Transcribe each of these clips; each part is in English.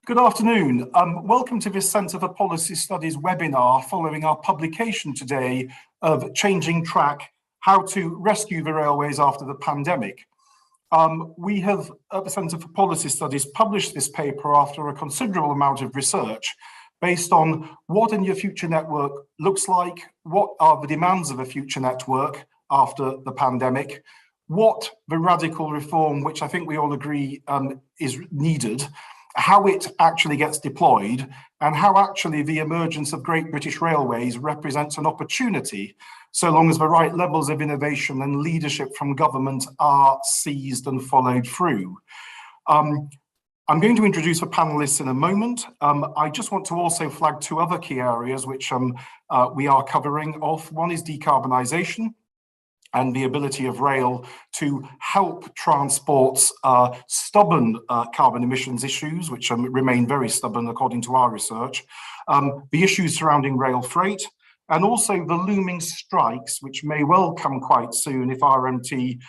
Good afternoon. Welcome to this Centre for Policy Studies webinar following our publication today of Changing Track, How to Rescue the Railways After the Pandemic. We have, at the Centre for Policy Studies, published this paper after a considerable amount of research based on what a near future network looks like, what are the demands of a future network after the pandemic, what the radical reform, which I think we all agree is needed, how it actually gets deployed, and how actually the emergence of Great British Railways represents an opportunity, so long as the right levels of innovation and leadership from government are seized and followed through. I'm going to introduce the panelists in a moment. I just want to also flag two other key areas which we are covering off. One is decarbonisation and the ability of rail to help transport's stubborn carbon emissions issues, which remain very stubborn according to our research, the issues surrounding rail freight, and also the looming strikes, which may well come quite soon if RMT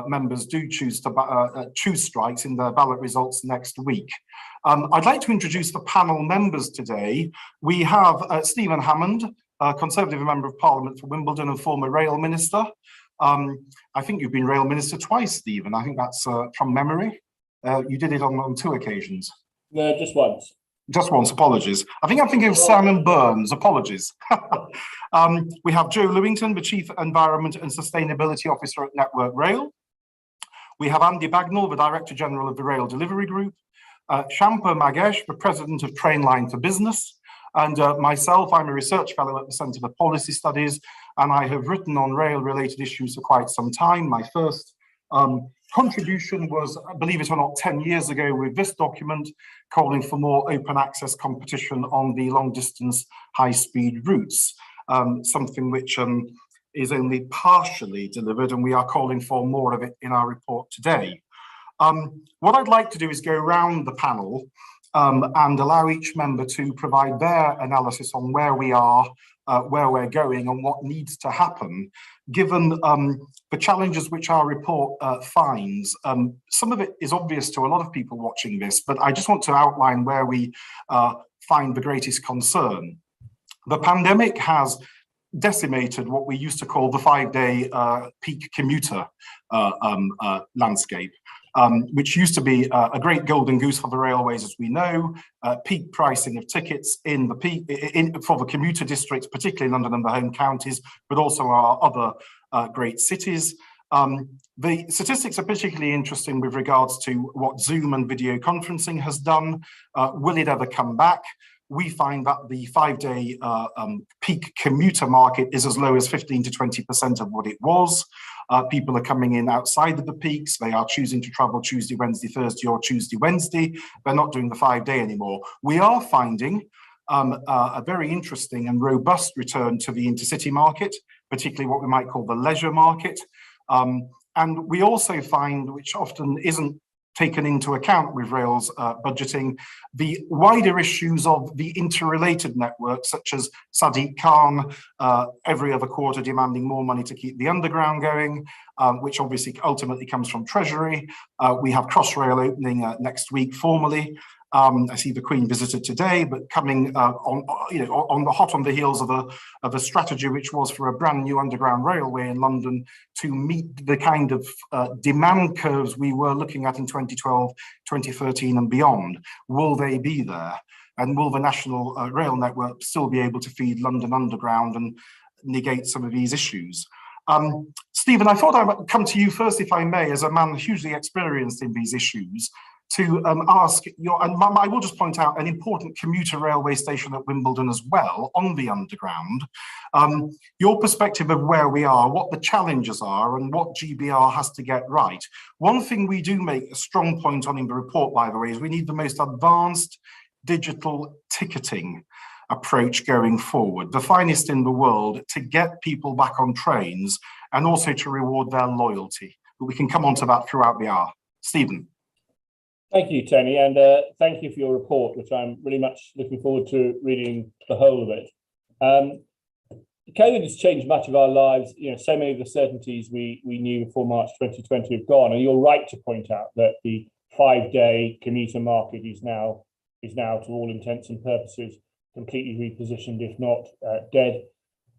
members do choose to choose strikes in their ballot results next week. I'd like to introduce the panel members today. We have Stephen Hammond, Conservative Member of Parliament for Wimbledon and former Rail Minister. I think you've been Rail Minister twice, Stephen. I think that's from memory. You did it on two occasions. No, just once. Just once, apologies. I think I'm thinking of Simon Burns, apologies. We have Joe Lewington, the Chief Environment and Sustainability Officer at Network Rail. We have Andy Bagnall, the Director General of the Rail Delivery Group. Champa Magesh, the President of Trainline for Business. And myself, I'm a research fellow at the Centre for Policy Studies, and I have written on rail-related issues for quite some time. My first contribution was, believe it or not, 10 years ago with this document calling for more open access competition on the long-distance high-speed routes, something which is only partially delivered, and we are calling for more of it in our report today. What I'd like to do is go around the panel and allow each member to provide their analysis on where we are, where we're going, and what needs to happen, given the challenges which our report finds. Some of it is obvious to a lot of people watching this, but I just want to outline where we find the greatest concern. The pandemic has decimated what we used to call the 5-day peak commuter landscape. Which used to be a great golden goose for the railways, as we know, peak pricing of tickets in the peak for the commuter districts, particularly London and the home counties, but also our other great cities. The statistics are particularly interesting with regards to what Zoom and video conferencing has done. Will it ever come back? We find that the 5-day peak commuter market is as low as 15 to 20% of what it was. People are coming in outside of the peaks. They are choosing to travel Tuesday, Wednesday, Thursday, or Tuesday, Wednesday. They're not doing the 5-day anymore. We are finding a very interesting and robust return to the intercity market, particularly what we might call the leisure market. And we also find, which often isn't taken into account with rail's budgeting, the wider issues of the interrelated networks, such as Sadiq Khan every other quarter demanding more money to keep the underground going, which obviously ultimately comes from Treasury. We have Crossrail opening next week formally. I see the Queen visited today, but coming hot on the heels of a strategy which was for a brand new underground railway in London to meet the kind of demand curves we were looking at in 2012, 2013 and beyond. Will they be there? And will the national rail network still be able to feed London Underground and negate some of these issues? Stephen, I thought I would come to you first, if I may, as a man hugely experienced in these issues, to ask and I will just point out an important commuter railway station at Wimbledon as well, on the underground, your perspective of where we are, what the challenges are, and what GBR has to get right. One thing we do make a strong point on in the report, by the way, is we need the most advanced digital ticketing approach going forward, the finest in the world, to get people back on trains and also to reward their loyalty. But we can come on to that throughout the hour. Stephen. Thank you, Tony, and thank you for your report, which I'm really much looking forward to reading the whole of it. COVID has changed much of our lives. So many of the certainties we knew before March 2020 have gone, and you're right to point out that the 5-day commuter market is now is now, to all intents and purposes, completely repositioned, if not dead.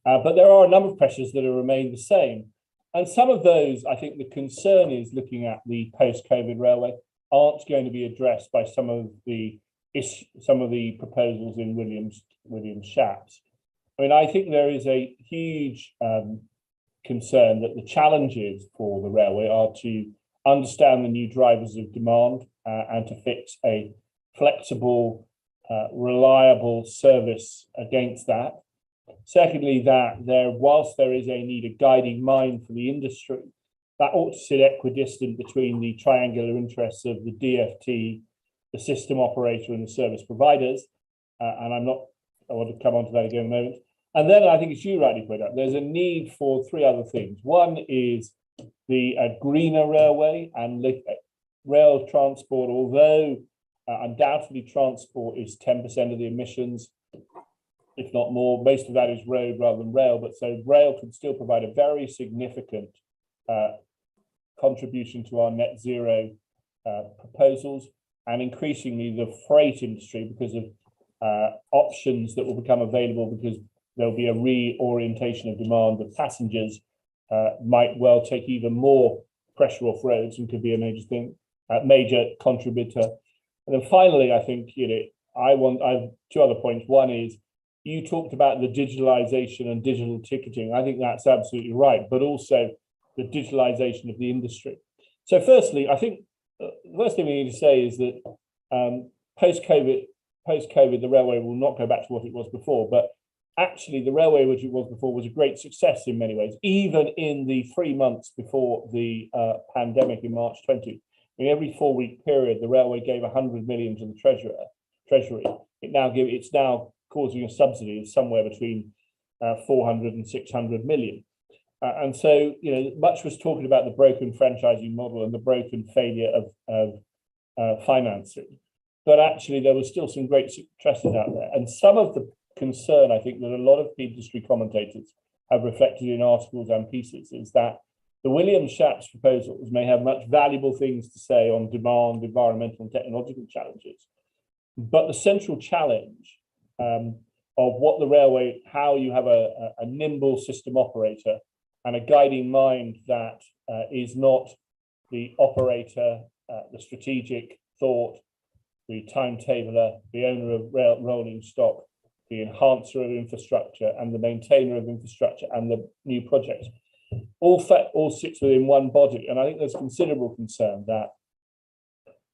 But there are a number of pressures that have remained the same. And some of those, I think the concern is, looking at the post-COVID railway, aren't going to be addressed by some of the proposals in Williams Shapps. I mean, I think there is a huge concern that the challenges for the railway are to understand the new drivers of demand and to fix a flexible, reliable service against that. Secondly, that whilst there is a need, a guiding mind for the industry, that ought to sit equidistant between the triangular interests of the DfT, the system operator, and the service providers. And I want to come on to that again in a moment. And then I think, as you rightly pointed out, there's a need for three other things. One is the greener railway and rail transport, although undoubtedly transport is 10% of the emissions, if not more. Most of that is road rather than rail, but so rail could still provide a very significant contribution to our net zero proposals, and increasingly the freight industry, because of options that will become available, because there'll be a reorientation of demand of passengers, might well take even more pressure off roads and could be a major thing, major contributor. And then finally, I think, I have two other points. One is, you talked about the digitalization and digital ticketing. I think that's absolutely right, but also the digitalization of the industry. So firstly, I think the first thing we need to say is that post-COVID, the railway will not go back to what it was before, but actually the railway, which it was before, was a great success in many ways, even in the 3 months before the pandemic in March 20. In every 4-week period, the railway gave 100 million to the treasury. It's now causing a subsidy of somewhere between 400 and 600 million. And so, much was talking about the broken franchising model and the broken failure of financing. But actually, there was still some great successes out there. And some of the concern, I think, that a lot of industry commentators have reflected in articles and pieces is that the Williams Shapps proposals may have much valuable things to say on demand, environmental and technological challenges. But the central challenge of what the railway, how you have a nimble system operator and a guiding mind that is not the operator, the strategic thought, the timetabler, the owner of rolling stock, the enhancer of infrastructure and the maintainer of infrastructure and the new projects, all sits within one body. And I think there's considerable concern that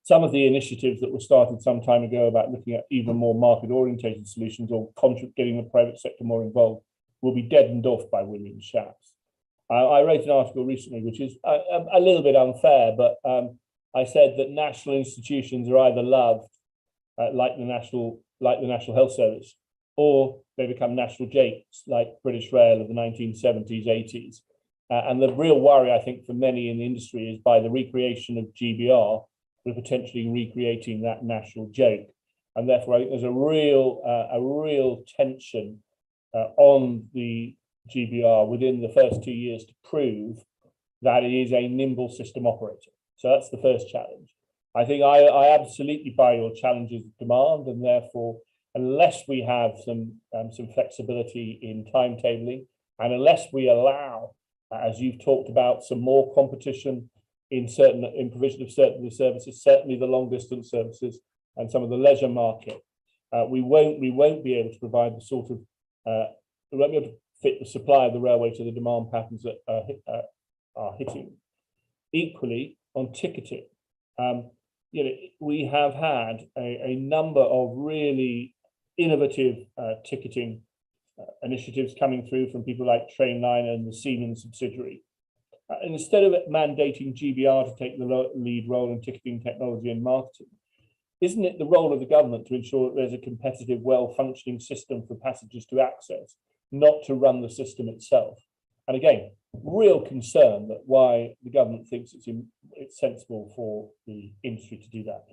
some of the initiatives that were started some time ago about looking at even more market-orientated solutions or getting the private sector more involved will be deadened off by Williams Shapps. I wrote an article recently, which is a little bit unfair, but I said that national institutions are either loved, like the National Health Service, or they become national jakes, like British Rail of the 1970s, 80s. And the real worry, I think, for many in the industry is by the recreation of GBR, we're potentially recreating that national joke. And therefore, I think there's a real tension on the GBR within the first 2 years to prove that it is a nimble system operator. So that's the first challenge. I think I absolutely buy your challenges of demand, and therefore, unless we have some flexibility in timetabling, and unless we allow, as you've talked about, some more competition in provision of certain of the services, certainly the long distance services and some of the leisure market, we won't be able to provide the sort of we won't be able to fit the supply of the railway to the demand patterns that are hitting. Equally, on ticketing, we have had a number of really innovative ticketing initiatives coming through from people like Trainline and the Siemens subsidiary. And instead of mandating GBR to take the lead role in ticketing technology and marketing, isn't it the role of the government to ensure that there's a competitive, well-functioning system for passengers to access, not to run the system itself? And again, real concern that why the government thinks it's sensible for the industry to do that.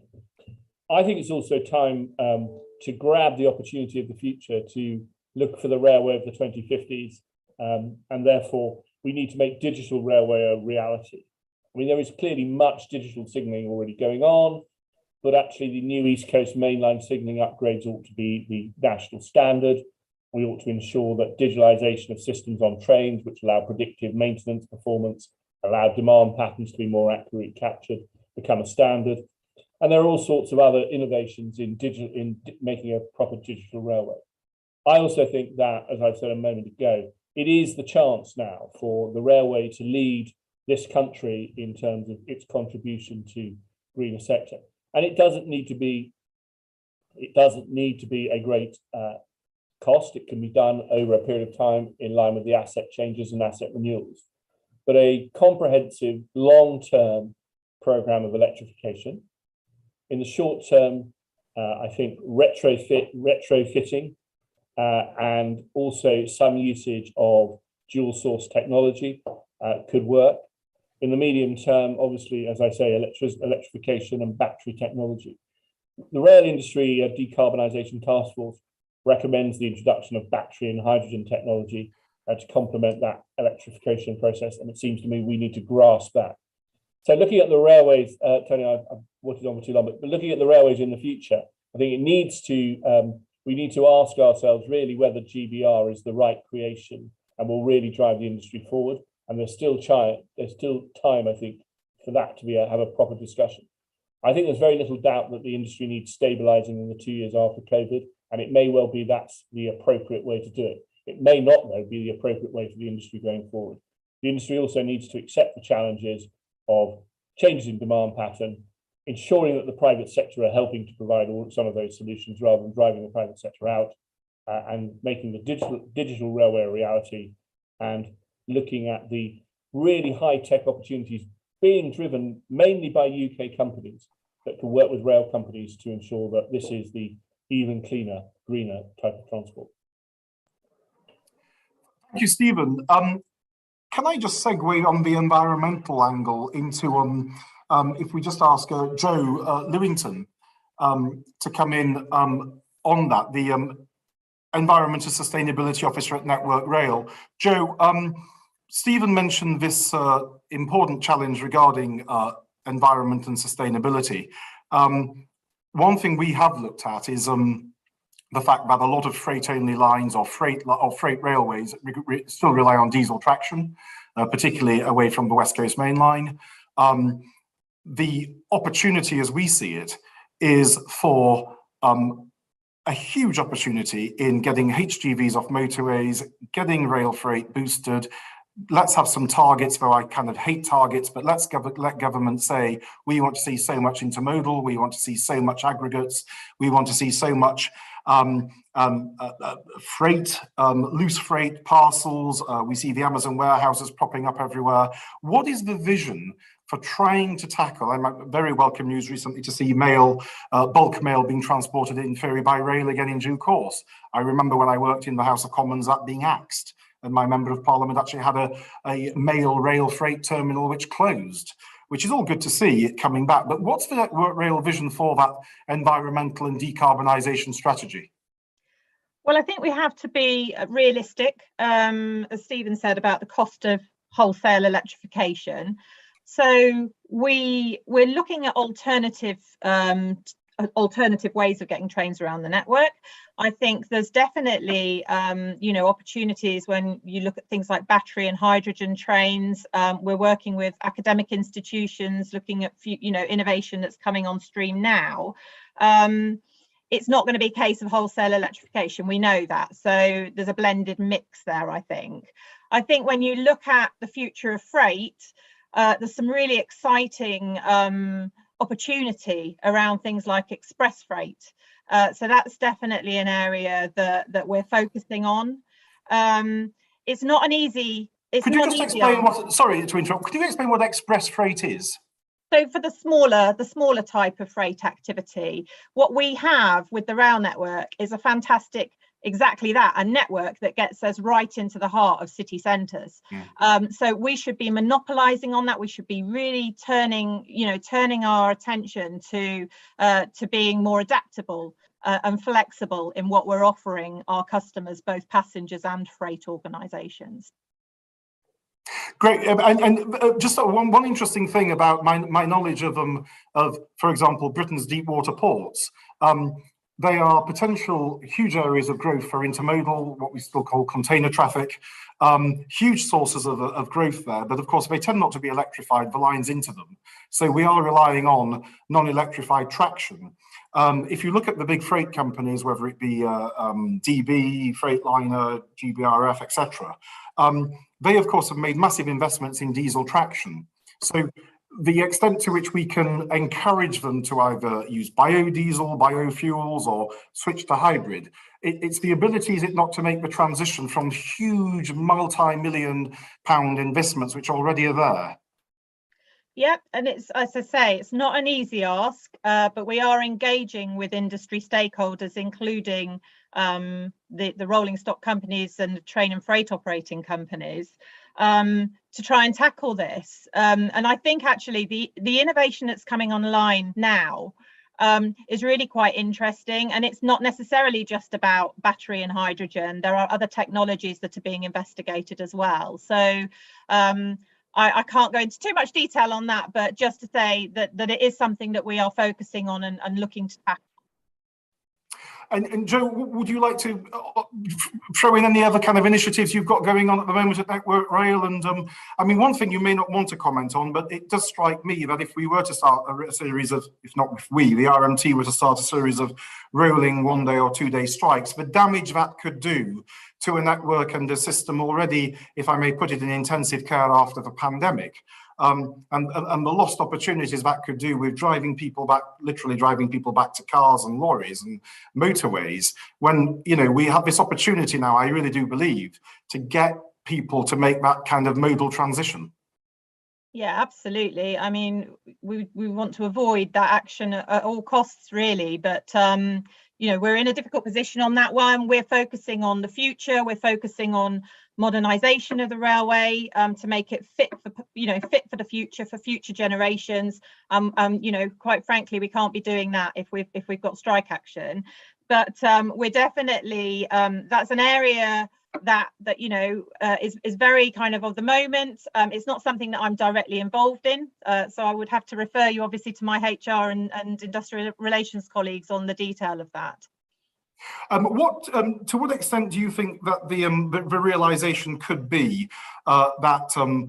I think it's also time to grab the opportunity of the future to look for the railway of the 2050s, and therefore we need to make digital railway a reality. I mean, there is clearly much digital signalling already going on, but actually the new East Coast mainline signalling upgrades ought to be the national standard. We ought to ensure that digitalisation of systems on trains, which allow predictive maintenance performance, allow demand patterns to be more accurately captured, become a standard. And there are all sorts of other innovations in making a proper digital railway. I also think that, as I've said a moment ago, it is the chance now for the railway to lead this country in terms of its contribution to greener sector. And it doesn't need to be a great cost. It can be done over a period of time in line with the asset changes and asset renewals. But a comprehensive long-term programme of electrification. In the short term, I think retrofitting and also some usage of dual source technology could work. In the medium term, obviously, as I say, electrification and battery technology. The Rail Industry Decarbonisation Task Force recommends the introduction of battery and hydrogen technology to complement that electrification process. And it seems to me we need to grasp that. So looking at the railways, Tony, I've wanted on for too long, but looking at the railways in the future, I think we need to ask ourselves really whether GBR is the right creation and will really drive the industry forward. And there's still time, I think, for that to have a proper discussion. I think there's very little doubt that the industry needs stabilising in the 2 years after COVID, and it may well be that's the appropriate way to do it. It may not, though, be the appropriate way for the industry going forward. The industry also needs to accept the challenges of changes in demand pattern, ensuring that the private sector are helping to provide some of those solutions rather than driving the private sector out, and making the digital railway a reality, and looking at the really high-tech opportunities being driven mainly by UK companies that can work with rail companies to ensure that this is the even cleaner, greener type of transport. Thank you, Stephen. Can I just segue on the environmental angle into, if we just ask Joe Lewington to come in on that, the Environmental Sustainability Officer at Network Rail. Joe, Stephen mentioned this important challenge regarding environment and sustainability. One thing we have looked at is the fact that a lot of freight-only lines or freight railways still rely on diesel traction, particularly away from the West Coast Main Line. The opportunity, as we see it, is for a huge opportunity in getting HGVs off motorways, getting rail freight boosted. Let's have some targets, though I kind of hate targets, but let government say, we want to see so much intermodal, we want to see so much aggregates, we want to see so much freight, loose freight, parcels. We see the Amazon warehouses popping up everywhere. What is the vision for trying to tackle? I'm very welcome news recently to see bulk mail being transported in ferry by rail again in due course. I remember when I worked in the House of Commons that being axed, and my Member of Parliament actually had a mail rail freight terminal which closed, which is all good to see it coming back. But what's the Network Rail vision for that environmental and decarbonisation strategy? Well, I think we have to be realistic, as Stephen said, about the cost of wholesale electrification. So we're looking at alternative ways of getting trains around the network. I think there's definitely, opportunities when you look at things like battery and hydrogen trains. We're working with academic institutions, looking at, innovation that's coming on stream now. It's not going to be a case of wholesale electrification. We know that. So there's a blended mix there, I think. I think when you look at the future of freight, there's some really exciting opportunity around things like express freight. So that's definitely an area that we're focusing on. It's not an easy. Could you just explain what? Sorry to interrupt. Could you explain what express freight is? So for the smaller type of freight activity, what we have with the rail network is a fantastic, exactly that, a network that gets us right into the heart of city centres. So we should be monopolising on that. We should be really turning our attention to being more adaptable and flexible in what we're offering our customers, both passengers and freight organisations. Great, just one interesting thing about my knowledge of for example, Britain's deep water ports. They are potential huge areas of growth for intermodal, what we still call container traffic, huge sources of growth there. But of course, they tend not to be electrified, the lines into them. So we are relying on non-electrified traction. If you look at the big freight companies, whether it be DB, Freightliner, GBRF, etc., they of course have made massive investments in diesel traction. So the extent to which we can encourage them to either use biodiesel, biofuels, or switch to hybrid, it's the ability, is it not, to make the transition from huge multi-million-pound investments which already are there. Yep, and it's, as I say, it's not an easy ask, but we are engaging with industry stakeholders, including the rolling stock companies and the train and freight operating companies, to try and tackle this. And I think actually the innovation that's coming online now is really quite interesting, and it's not necessarily just about battery and hydrogen. There are other technologies that are being investigated as well. So I can't go into too much detail on that, but just to say that it is something that we are focusing on and looking to tackle. And Joe, would you like to throw in any other kind of initiatives you've got going on at the moment at Network Rail? And I mean, one thing you may not want to comment on, but it does strike me that if we were to start a series of, if not if we, the RMT were to start a series of rolling 1 day or 2 day strikes, the damage that could do to a network and a system already, if I may put it, in intensive care after the pandemic. And the lost opportunities that could do with driving people back, literally driving people back to cars and lorries and motorways, when, you know, we have this opportunity now, I really do believe, to get people to make that kind of modal transition. Yeah, absolutely. I mean, we want to avoid that action at all costs, really, but you know, we're in a difficult position on that one. We're focusing on the future. We're focusing on modernisation of the railway to make it fit for, you know, fit for the future, for future generations. You know, quite frankly, we can't be doing that if we've got strike action. But we're definitely, that's an area that you know is very kind of the moment. It's not something that I'm directly involved in, so I would have to refer you obviously to my HR and industrial relations colleagues on the detail of that. To what extent do you think that the realization could be that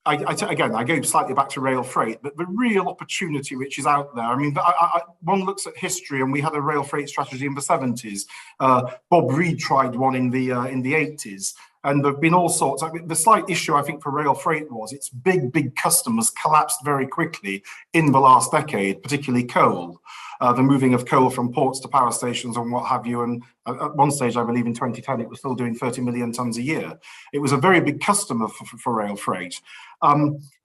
again, I go slightly back to rail freight, but the real opportunity which is out there, I mean, one looks at history, and we had a rail freight strategy in the 70s. Bob Reid tried one in the 80s, and there have been all sorts. I mean, the slight issue, I think, for rail freight was its big customers collapsed very quickly in the last decade, particularly coal. The moving of coal from ports to power stations and what have you. And at one stage, I believe in 2010, it was still doing 30 million tons a year. It was a very big customer for rail freight.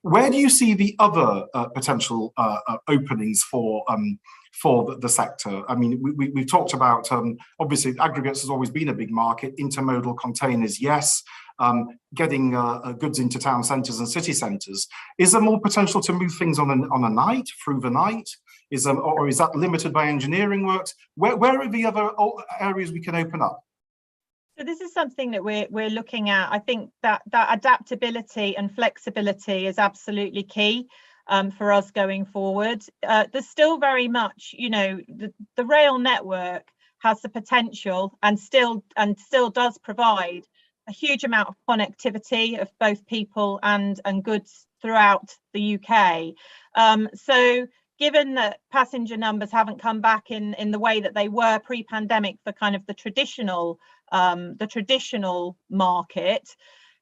Where do you see the other potential openings for the sector? I mean, we've talked about, obviously, aggregates has always been a big market. Intermodal containers, yes. Getting goods into town centres and city centres. Is there more potential to move things on a night, through the night? Or is that limited by engineering works? Where are the other areas we can open up? So this is something that we're looking at. I think that adaptability and flexibility is absolutely key for us going forward. There's still very much, you know, the rail network has the potential and still does provide a huge amount of connectivity of both people and goods throughout the UK. So given that passenger numbers haven't come back in the way that they were pre-pandemic for kind of the traditional market,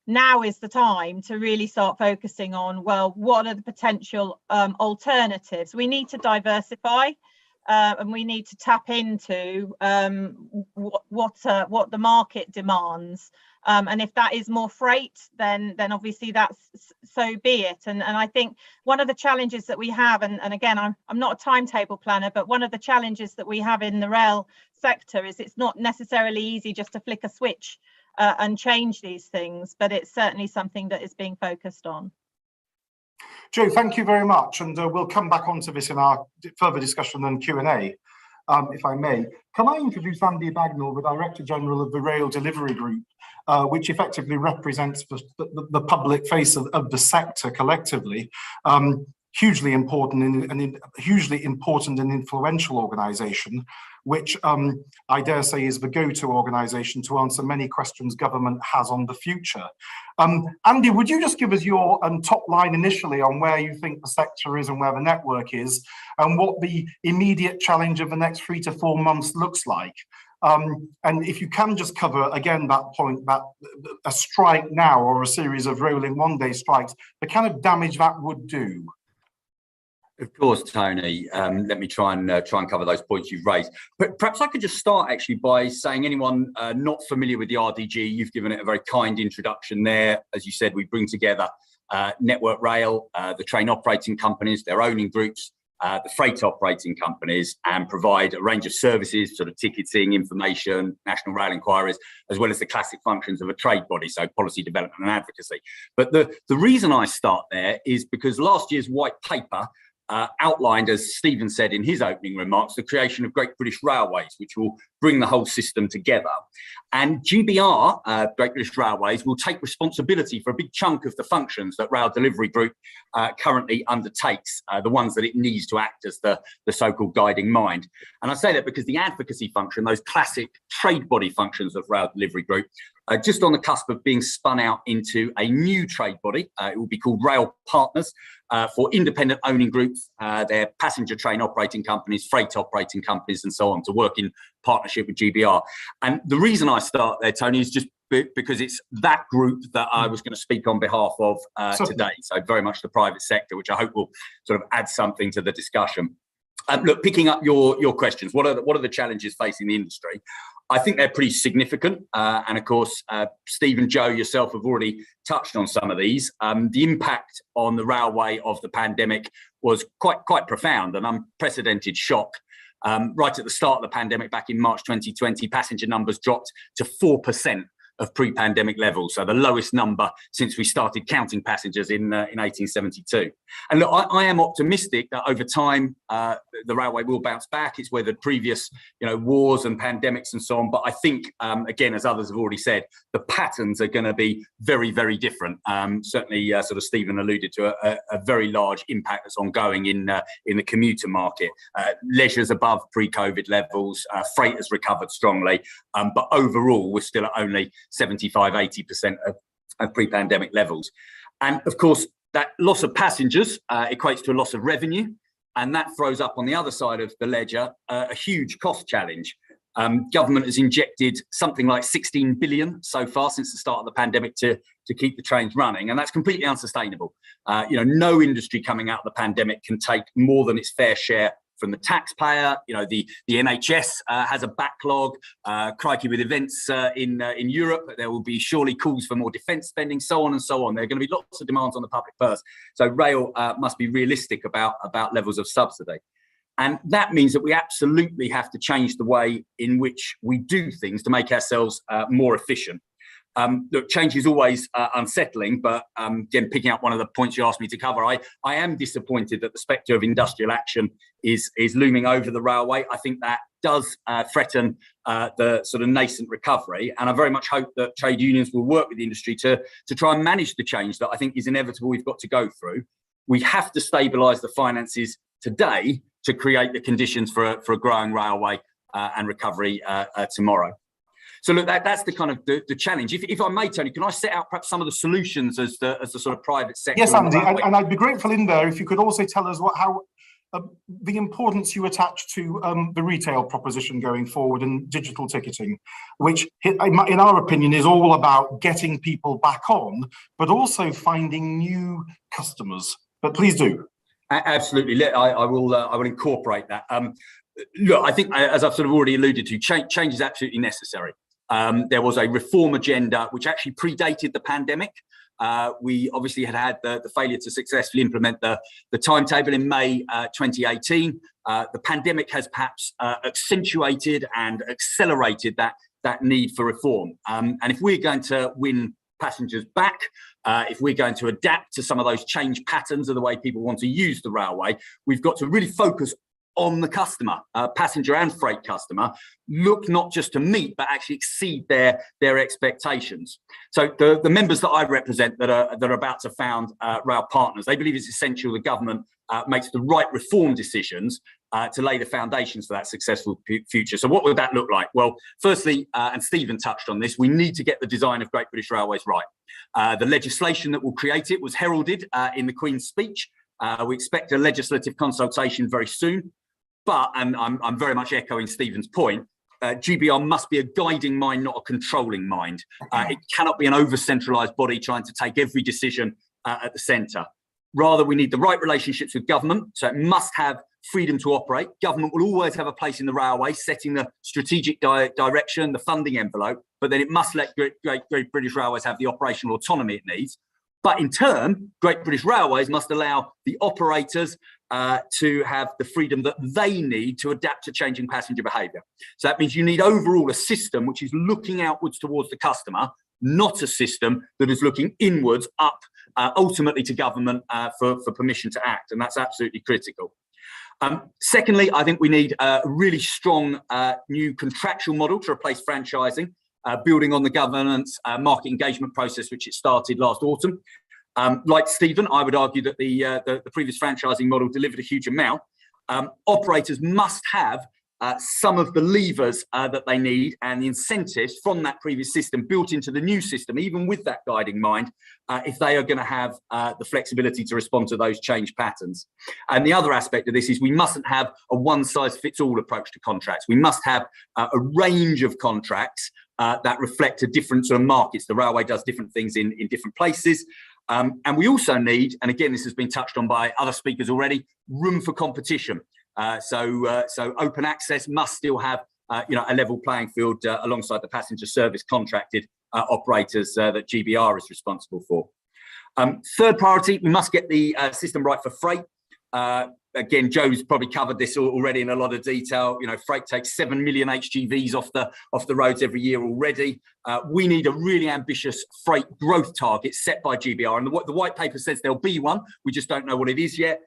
now is the time to really start focusing on, well, what are the potential alternatives? We need to diversify, and we need to tap into what the market demands. And if that is more freight, then obviously that's so be it. And I think one of the challenges that we have, and again, I'm not a timetable planner, but one of the challenges that we have in the rail sector is it's not necessarily easy just to flick a switch and change these things, but it's certainly something that is being focused on. Joe, thank you very much, and we'll come back onto this in our further discussion and Q&A. if I may, can I introduce Andy Bagnall, the Director General of the Rail Delivery Group, which effectively represents the public face of the sector collectively. Hugely important and hugely important and influential organisation, which I dare say is the go-to organisation to answer many questions government has on the future. Andy, would you just give us your top line initially on where you think the sector is and where the network is, and what the immediate challenge of the next 3 to 4 months looks like? And if you can just cover again that point, that a strike now or a series of rolling one-day strikes, the kind of damage that would do. Of course, Tony. Let me try and cover those points you've raised. But perhaps I could just start actually by saying anyone not familiar with the RDG, you've given it a very kind introduction there. As you said, we bring together Network Rail, the train operating companies, their owning groups, the freight operating companies, and provide a range of services, sort of ticketing, information, national rail inquiries, as well as the classic functions of a trade body, so policy development and advocacy. But the reason I start there is because last year's white paper outlined, as Stephen said in his opening remarks, the creation of Great British Railways, which will bring the whole system together. And GBR, Great British Railways, will take responsibility for a big chunk of the functions that Rail Delivery Group currently undertakes, the ones that it needs to act as the so-called guiding mind. And I say that because the advocacy function, those classic trade body functions of Rail Delivery Group, are just on the cusp of being spun out into a new trade body. It will be called Rail Partners, for independent owning groups, their passenger train operating companies, freight operating companies, and so on, to work in partnership with GBR. And the reason I start there, Tony, is just because it's that group that I was going to speak on behalf of today. So very much the private sector, which I hope will sort of add something to the discussion. Look, picking up your questions, what are the challenges facing the industry? I think they're pretty significant. And of course, Steve and Joe, yourself, have already touched on some of these. The impact on the railway of the pandemic was quite profound, an unprecedented shock. Right at the start of the pandemic, back in March 2020, passenger numbers dropped to 4% of pre-pandemic levels, so the lowest number since we started counting passengers in 1872. And look, I am optimistic that over time the railway will bounce back. It's weathered previous, wars and pandemics and so on. But I think, again, as others have already said, the patterns are going to be very, very different. Certainly, sort of Stephen alluded to a very large impact that's ongoing in the commuter market. Leisure's above pre-COVID levels. Freight has recovered strongly, but overall, we're still at only 75-80% of pre-pandemic levels. And of course, that loss of passengers equates to a loss of revenue, and that throws up on the other side of the ledger a huge cost challenge. Government has injected something like 16 billion so far since the start of the pandemic to keep the trains running, and that's completely unsustainable. No industry coming out of the pandemic can take more than its fair share from the taxpayer. The NHS has a backlog. Crikey, with events in Europe, there will be surely calls for more defence spending, so on and so on. There are going to be lots of demands on the public purse. So rail must be realistic about levels of subsidy. And that means that we absolutely have to change the way in which we do things to make ourselves more efficient. Look, change is always unsettling, but again, picking up one of the points you asked me to cover, I am disappointed that the spectre of industrial action is looming over the railway. I think that does threaten the sort of nascent recovery, and I very much hope that trade unions will work with the industry to try and manage the change that I think is inevitable we've got to go through. We have to stabilise the finances today to create the conditions for a growing railway and recovery tomorrow. So look, that's the kind of the challenge. If I may, Tony, can I set out perhaps some of the solutions as the sort of private sector? Yes, Andy, and I'd be grateful in there if you could also tell us how the importance you attach to the retail proposition going forward and digital ticketing, which in our opinion is all about getting people back on, but also finding new customers. But please do. Absolutely, I will incorporate that. Look, I think, as I've sort of already alluded to, change is absolutely necessary. There was a reform agenda which actually predated the pandemic. We obviously had the failure to successfully implement the timetable in May 2018. The pandemic has perhaps accentuated and accelerated that need for reform. And if we're going to win passengers back, if we're going to adapt to some of those change patterns of the way people want to use the railway, we've got to really focus on the customer, passenger and freight customer, look not just to meet, but actually exceed their expectations. So the members that I represent that are about to found Rail Partners, they believe it's essential the government makes the right reform decisions to lay the foundations for that successful future. So what would that look like? Well, firstly, and Stephen touched on this, we need to get the design of Great British Railways right. The legislation that will create it was heralded in the Queen's speech. We expect a legislative consultation very soon. But, and I'm very much echoing Stephen's point, GBR must be a guiding mind, not a controlling mind. It cannot be an over-centralised body trying to take every decision at the centre. Rather, we need the right relationships with government, so it must have freedom to operate. Government will always have a place in the railway, setting the strategic direction, the funding envelope, but then it must let Great British Railways have the operational autonomy it needs. But in turn, Great British Railways must allow the operators to have the freedom that they need to adapt to changing passenger behaviour. So that means you need overall a system which is looking outwards towards the customer, not a system that is looking inwards up, ultimately to government for permission to act. And that's absolutely critical. Secondly, I think we need a really strong new contractual model to replace franchising, building on the governance market engagement process, which it started last autumn. Like Stephen, I would argue that the previous franchising model delivered a huge amount. Operators must have some of the levers that they need and the incentives from that previous system built into the new system, even with that guiding mind, if they are going to have the flexibility to respond to those change patterns. And the other aspect of this is we mustn't have a one-size-fits-all approach to contracts. We must have a range of contracts that reflect a different sort of markets. The railway does different things in different places. And we also need, and again, this has been touched on by other speakers already, room for competition. So open access must still have a level playing field alongside the passenger service contracted operators that GBR is responsible for. Third priority, we must get the system right for freight. Again, Joe's probably covered this already in a lot of detail. You know, freight takes 7 million HGVs off the roads every year already. We need a really ambitious freight growth target set by GBR, and the white paper says there'll be one. We just don't know what it is yet.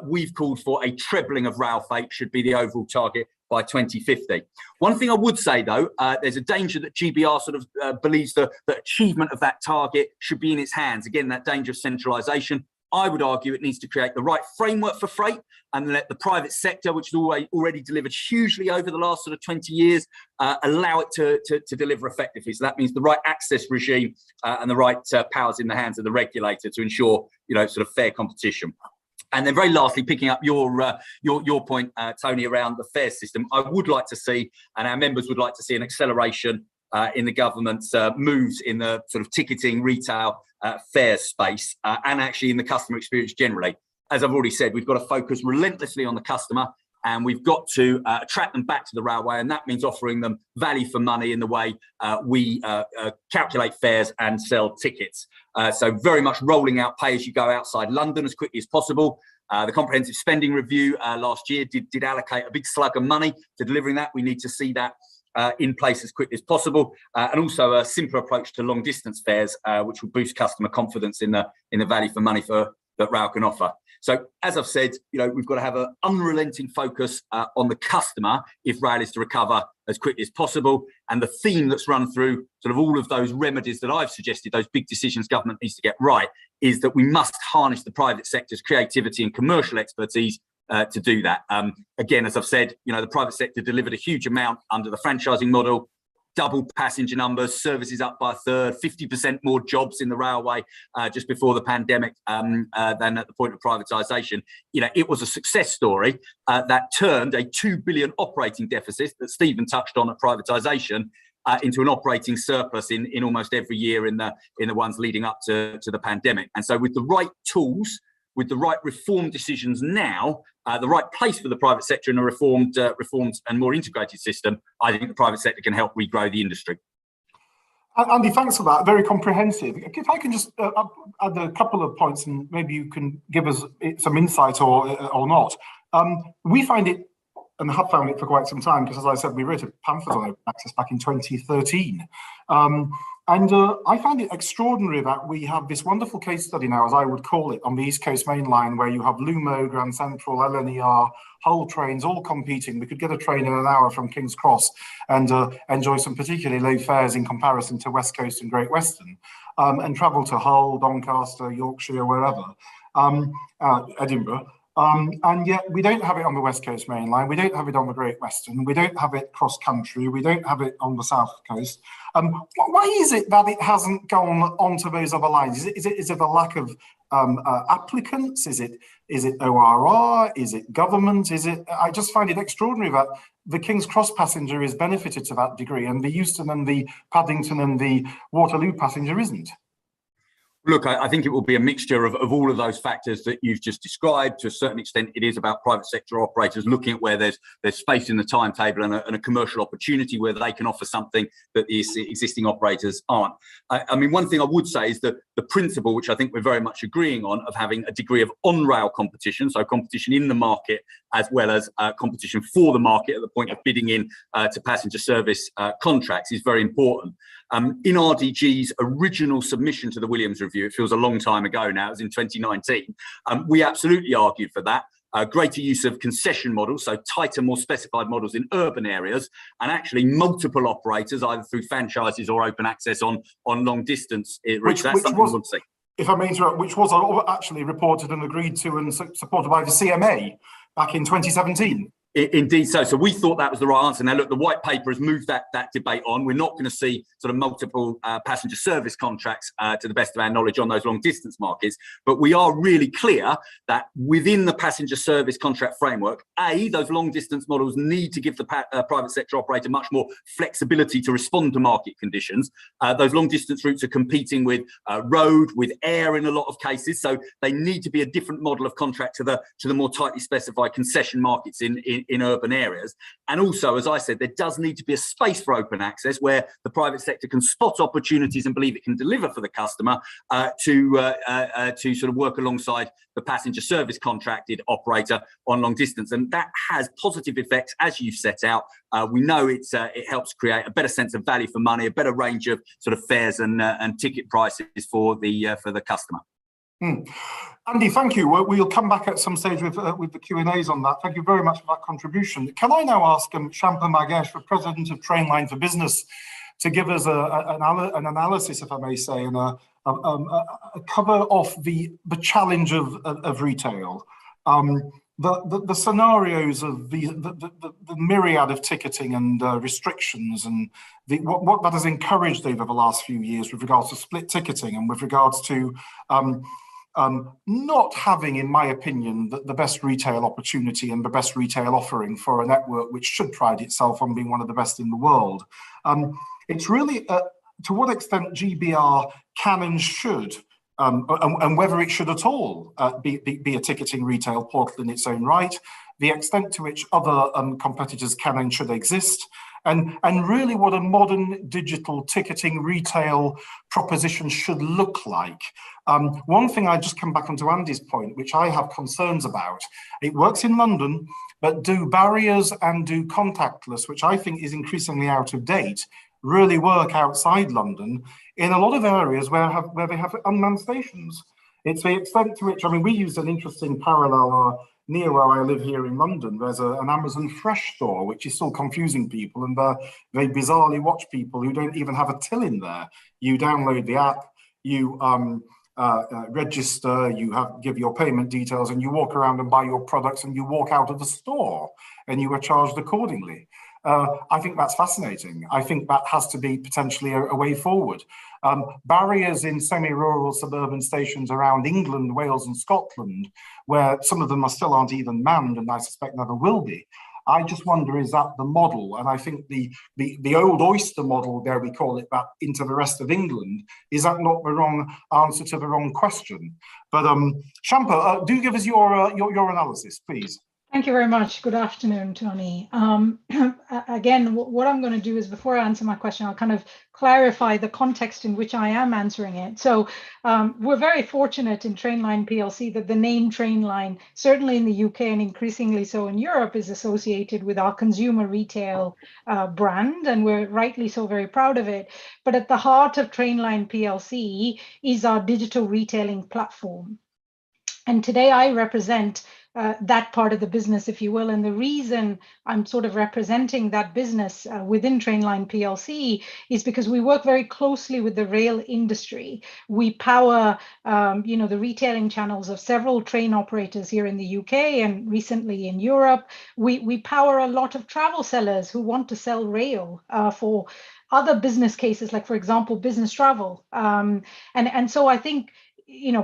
We've called for a trebling of rail freight should be the overall target by 2050. One thing I would say though, there's a danger that GBR sort of believes the achievement of that target should be in its hands. Again, that danger of centralisation. I would argue it needs to create the right framework for freight and let the private sector, which has already delivered hugely over the last sort of 20 years, allow it to deliver effectively. So that means the right access regime and the right powers in the hands of the regulator to ensure, sort of fair competition. And then very lastly, picking up your point, Tony, around the fare system, I would like to see, and our members would like to see, an acceleration in the government's moves in the sort of ticketing, retail, fare space, and actually in the customer experience generally. As I've already said, we've got to focus relentlessly on the customer, and we've got to attract them back to the railway, and that means offering them value for money in the way we calculate fares and sell tickets. So very much rolling out pay as you go outside London as quickly as possible. The comprehensive spending review last year did allocate a big slug of money to delivering that. We need to see that in place as quickly as possible, and also a simpler approach to long distance fares, which will boost customer confidence in the value for money that rail can offer. So as I've said, we've got to have an unrelenting focus on the customer if rail is to recover as quickly as possible. And the theme that's run through sort of all of those remedies that I've suggested, those big decisions government needs to get right, is that we must harness the private sector's creativity and commercial expertise to do that. Again, as I've said, the private sector delivered a huge amount under the franchising model, doubled passenger numbers, services up by a third, 50% more jobs in the railway just before the pandemic than at the point of privatisation. It was a success story that turned a 2 billion operating deficit that Stephen touched on at privatisation into an operating surplus in almost every year in the ones leading up to the pandemic. And so with the right tools, with the right reform decisions now, the right place for the private sector in a reformed and more integrated system, I think the private sector can help regrow the industry. Andy, thanks for that. Very comprehensive. If I can just add a couple of points, and maybe you can give us some insight or not. We find it, and have found it for quite some time, because as I said, we wrote a pamphlet on open access back in 2013. And I find it extraordinary that we have this wonderful case study now, as I would call it, on the East Coast Main Line, where you have Lumo, Grand Central, LNER, Hull trains all competing. We could get a train in an hour from King's Cross and enjoy some particularly low fares in comparison to West Coast and Great Western, and travel to Hull, Doncaster, Yorkshire, wherever, Edinburgh. And yet we don't have it on the West Coast Main Line, we don't have it on the Great Western, we don't have it cross country, we don't have it on the South Coast. Why is it that it hasn't gone onto those other lines? Is it a lack of applicants? Is it ORR? Is it government? I just find it extraordinary that the King's Cross passenger is benefited to that degree and the Euston and the Paddington and the Waterloo passenger isn't. Look, I think it will be a mixture of all of those factors that you've just described. To a certain extent, it is about private sector operators looking at where there's space in the timetable and a commercial opportunity where they can offer something that the existing operators aren't. I mean, one thing I would say is that the principle, which I think we're very much agreeing on, of having a degree of on-rail competition, so competition in the market as well as competition for the market at the point of bidding in to passenger service contracts, is very important. In RDG's original submission to the Williams Review, it feels a long time ago now, it was in 2019, we absolutely argued for that. Greater use of concession models, so tighter, more specified models in urban areas, and actually multiple operators, either through franchises or open access on long distance routes. That's something we want to see. If I may interrupt, which was actually reported and agreed to and supported by the CMA back in 2017. Indeed so. So we thought that was the right answer. Now, look, the white paper has moved that debate on. We're not going to see sort of multiple passenger service contracts, to the best of our knowledge, on those long distance markets. But we are really clear that within the passenger service contract framework, those long distance models need to give the private sector operator much more flexibility to respond to market conditions. Those long distance routes are competing with road, with air in a lot of cases. So they need to be a different model of contract to the more tightly specified concession markets in urban areas. And also, as I said, there does need to be a space for open access where the private sector can spot opportunities and believe it can deliver for the customer to sort of work alongside the passenger service contracted operator on long distance. And that has positive effects, as you've set out. We know it helps create a better sense of value for money, a better range of sort of fares and ticket prices for the customer. Andy, thank you. We'll come back at some stage with the Q&As on that. Thank you very much for that contribution. Can I now ask Champa Magesh, the President of Trainline for Business, to give us an analysis, if I may say, and a cover off the challenge of retail, the scenarios of the myriad of ticketing and restrictions, and what that has encouraged over the last few years with regards to split ticketing and with regards to not having, in my opinion, the best retail opportunity and the best retail offering for a network which should pride itself on being one of the best in the world. It's really to what extent GBR can and should, and whether it should at all be a ticketing retail portal in its own right, the extent to which other competitors can and should exist, and really what a modern digital ticketing retail proposition should look like. One thing I just come back onto Andy's point, which I have concerns about, it works in London, but do barriers and do contactless, which I think is increasingly out of date, really work outside London in a lot of areas where they have unmanned stations? It's the extent to which, I mean, we used an interesting parallel near where I live here in London. There's an Amazon Fresh store, which is still confusing people, and they bizarrely watch people who don't even have a till in there. You download the app, you register, you give your payment details, and you walk around and buy your products, and you walk out of the store, and you are charged accordingly. I think that's fascinating. I think that has to be potentially a way forward. Barriers in semi-rural suburban stations around England, Wales and Scotland, where some of them aren't even manned, and I suspect never will be. I just wonder, is that the model? And I think the old oyster model, there we call it, that into the rest of England, is that not the wrong answer to the wrong question? But Champa, do give us your analysis, please. Thank you very much. Good afternoon, Tony. Again, what I'm going to do is, before I answer my question, I'll kind of clarify the context in which I am answering it. So we're very fortunate in Trainline PLC that the name Trainline, certainly in the UK and increasingly so in Europe, is associated with our consumer retail brand, and we're rightly so very proud of it. But at the heart of Trainline PLC is our digital retailing platform. And today I represent that part of the business, if you will. And the reason I'm sort of representing that business within Trainline PLC is because we work very closely with the rail industry. We power, the retailing channels of several train operators here in the UK and recently in Europe. We power a lot of travel sellers who want to sell rail for other business cases, like, for example, business travel. And so I think,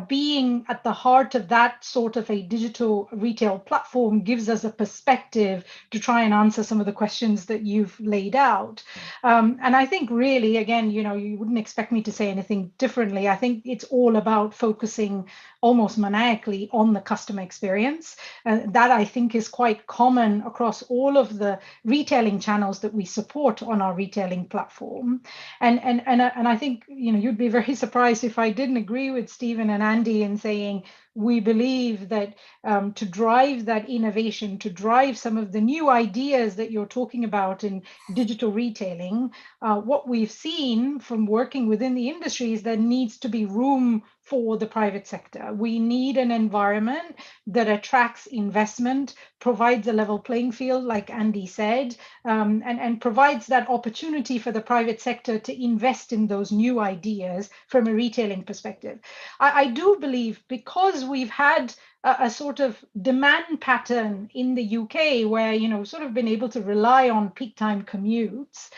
being at the heart of that sort of a digital retail platform gives us a perspective to try and answer some of the questions that you've laid out. And I think really, again, you wouldn't expect me to say anything differently. I think it's all about focusing almost maniacally on the customer experience. That I think is quite common across all of the retailing channels that we support on our retailing platform. And I think, you'd be very surprised if I didn't agree with Stephen and Andy in saying we believe that to drive that innovation, to drive some of the new ideas that you're talking about in digital retailing, what we've seen from working within the industry is there needs to be room for the private sector. We need an environment that attracts investment, provides a level playing field, like Andy said, and provides that opportunity for the private sector to invest in those new ideas from a retailing perspective. I do believe, because we've had a sort of demand pattern in the UK where, sort of been able to rely on peak time commutes,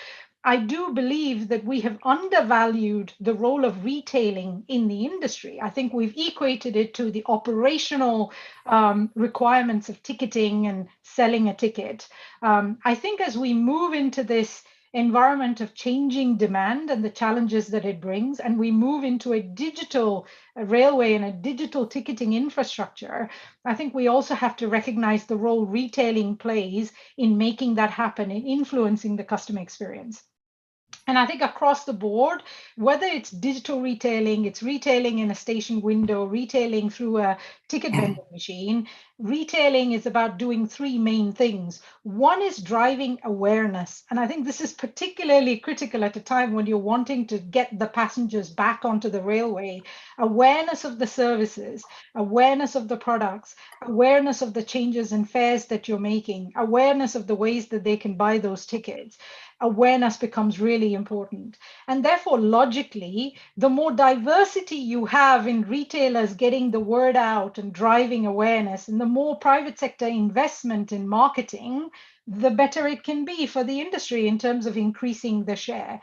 I do believe that we have undervalued the role of retailing in the industry. I think we've equated it to the operational requirements of ticketing and selling a ticket. I think as we move into this environment of changing demand and the challenges that it brings, and we move into a digital railway and a digital ticketing infrastructure, I think we also have to recognize the role retailing plays in making that happen, in influencing the customer experience. And I think across the board, whether it's digital retailing, it's retailing in a station window, retailing through a ticket vending machine, retailing is about doing three main things. One is driving awareness. And I think this is particularly critical at a time when you're wanting to get the passengers back onto the railway. Awareness of the services, awareness of the products, awareness of the changes in fares that you're making, awareness of the ways that they can buy those tickets. Awareness becomes really important. And therefore, logically, the more diversity you have in retailers getting the word out and driving awareness, and the more private sector investment in marketing, the better it can be for the industry in terms of increasing the share.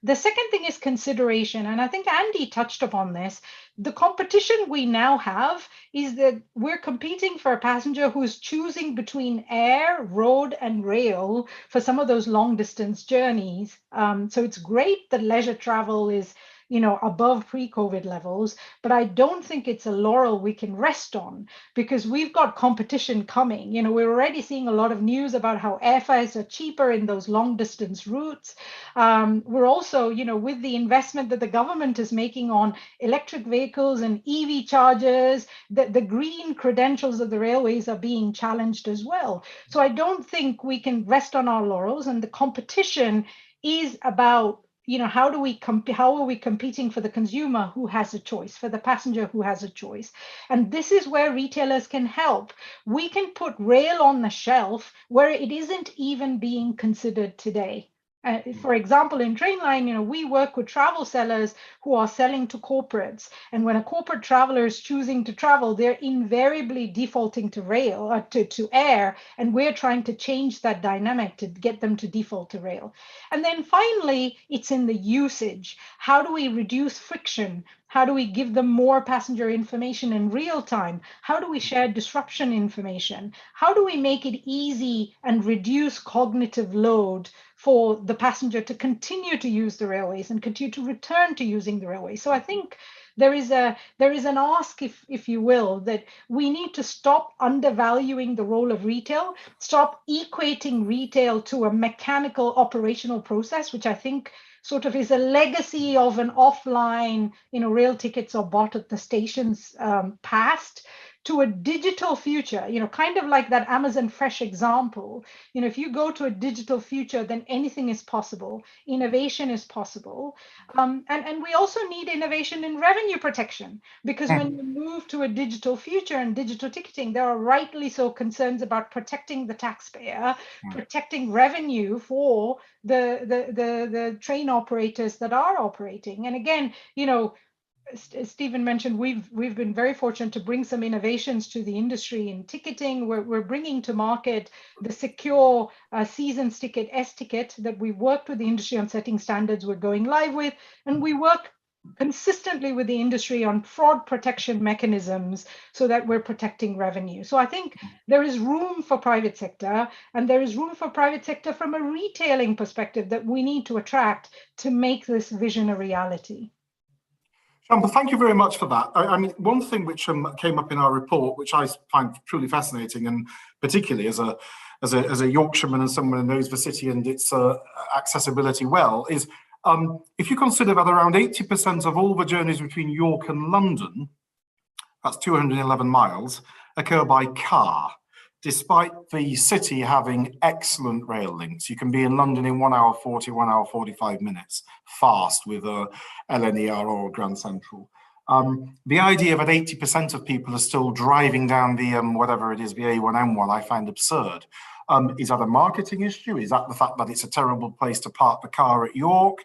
The second thing is consideration, and I think Andy touched upon this. The competition we now have is that we're competing for a passenger who's choosing between air, road, and rail for some of those long distance journeys. So it's great that leisure travel is above pre-COVID levels, but I don't think it's a laurel we can rest on, because we've got competition coming. We're already seeing a lot of news about how airfares are cheaper in those long distance routes. We're also, with the investment that the government is making on electric vehicles and EV chargers, the green credentials of the railways are being challenged as well. So I don't think we can rest on our laurels, and the competition is about how are we competing for the consumer who has a choice, for the passenger who has a choice? And this is where retailers can help. We can put rail on the shelf where it isn't even being considered today. For example, in Trainline, we work with travel sellers who are selling to corporates. And when a corporate traveler is choosing to travel, they're invariably defaulting to rail or to air. And we're trying to change that dynamic to get them to default to rail. And then finally, it's in the usage. How do we reduce friction? How do we give them more passenger information in real time? How do we share disruption information? How do we make it easy and reduce cognitive load for the passenger to continue to use the railways and continue to return to using the railways? So I think there is an ask, if you will, that we need to stop undervaluing the role of retail, stop equating retail to a mechanical operational process, which I think sort of is a legacy of an offline, rail tickets are bought at the stations past, to a digital future, kind of like that Amazon Fresh example. If you go to a digital future, then anything is possible. Innovation is possible. And we also need innovation in revenue protection, because when you move to a digital future and digital ticketing, there are rightly so concerns about protecting the taxpayer, protecting revenue for the train operators that are operating. And again, Stephen mentioned we've been very fortunate to bring some innovations to the industry in ticketing. We're bringing to market the secure seasons ticket, S-ticket, that we worked with the industry on setting standards we're going live with, and we work consistently with the industry on fraud protection mechanisms so that we're protecting revenue. So I think there is room for private sector, and there is room for private sector from a retailing perspective that we need to attract to make this vision a reality. Champa, thank you very much for that. I mean, one thing which came up in our report, which I find truly fascinating, and particularly as a Yorkshireman and someone who knows the city and its accessibility well, is if you consider that around 80% of all the journeys between York and London, that's 211 miles, occur by car, despite the city having excellent rail links. You can be in London in 1 hour 40, 1 hour 45 minutes, fast with a LNER or Grand Central. The idea that 80% of people are still driving down the, whatever it is, the A1M1, I find absurd. Is that a marketing issue? Is that the fact that it's a terrible place to park the car at York?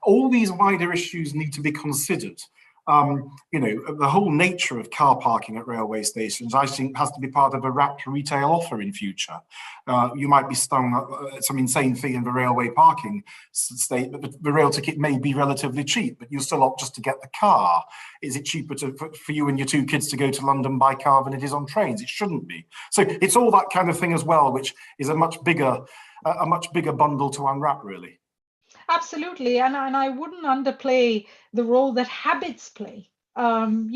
All these wider issues need to be considered. The whole nature of car parking at railway stations, I think, has to be part of a wrapped retail offer in future. You might be stung at some insane fee in the railway parking state, but the rail ticket may be relatively cheap, but you still opt just to get the car. Is it cheaper for you and your 2 kids to go to London by car than it is on trains? It shouldn't be. So it's all that kind of thing as well, which is a much bigger bundle to unwrap, really. Absolutely, and I wouldn't underplay the role that habits play. Some